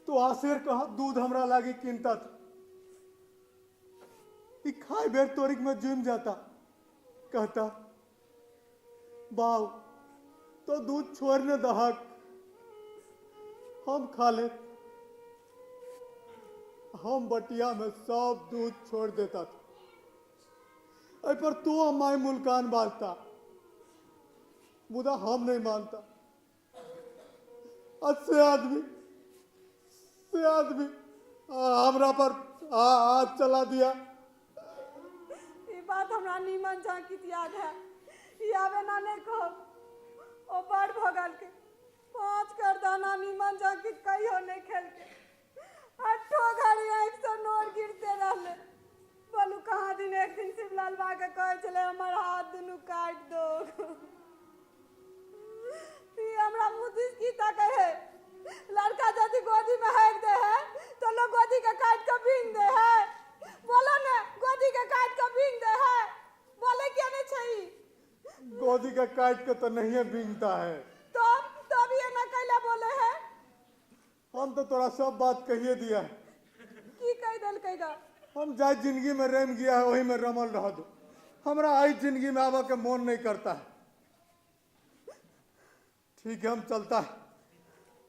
तो आसेर कहा दूध हमरा लागी किनता था। खाए बेर तोरिक में जुम जाता, कहता बाव तो दूध छोड़ने दहक, हम खा ले। हम बटिया में सब दूध छोड़ देता था। पर तू अम्माई मुल्कान बाजता, मुदा हम नहीं मानता। अच्छे आदमी हमरा पर हाथ चला दिया। ये बात हमरा नीमन झांकित याद है। ये आवे नाने को ओ बड़ भगल के 5 कर दाना नीमन झांकित कई होने खेल के 8 घड़ी 100 नोट गिरते रहले। बोलू कहाँ दिन एक दिन शिवलाल बा के कहे चले हमर हाथ दुनू काट दो। ये हमरा मुदिस की ता कहे लड़का यदि गोदी में हेक दे है तो लोग गोदी के काट के भींग दे है। बोलो ने गोदी के काट के भींग दे है, बोले क्या नहीं चाहिए। गोदी का काट के तो नहीं भींगता है। तो भी ये ना कैला बोले है। हम तो तोरा सब बात कहिए दिया है। की कह दल कहेगा। हम जाए जिंदगी में रम गया है वही में रमल रह दो। हमरा आई जिंदगी में आवा के मन नहीं करता है। ठीक है हम चलता है।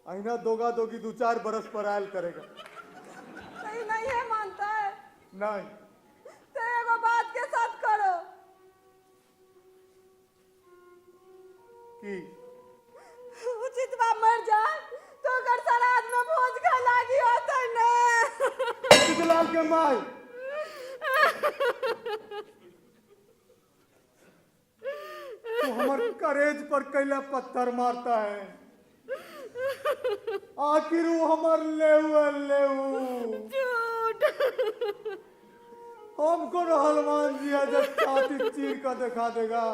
अहिना दोगा दोगी 2-4 बरस पर आयल करेगा। सही नहीं है मानता है। नहीं तो एगो बात के साथ करो कि उचित बा मर जाए तो अगर सराद में भोज खा लागी होता ने। शिवलाल के माई तो हमर करेज पर कैला पत्थर मारता है। आखिर वो हमर लेऊ झूठ। हमको हनुमान जी है जब छाती चीर कर दिखा देगा।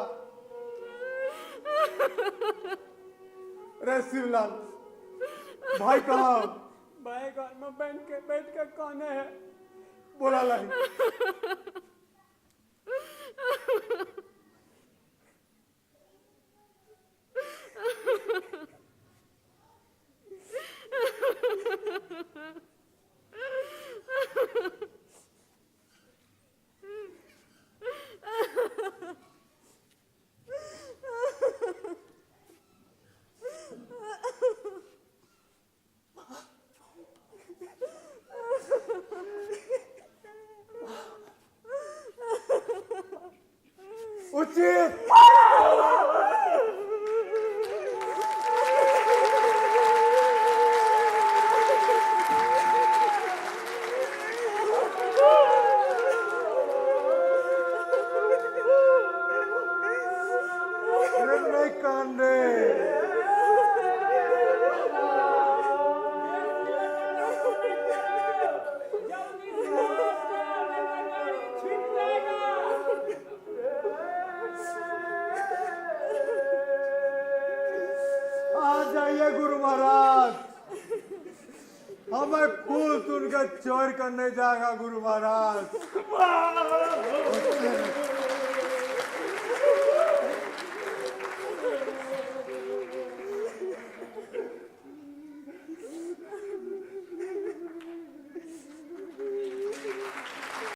रे शिवलाल भाई कहाँ? भाई घर में बैठ के कौने है? बोला लाई। उचित नहीं कांदे। आ जाइए गुरु महाराज, हमें फूल सुनकर चोर करने जाएगा गुरु महाराज।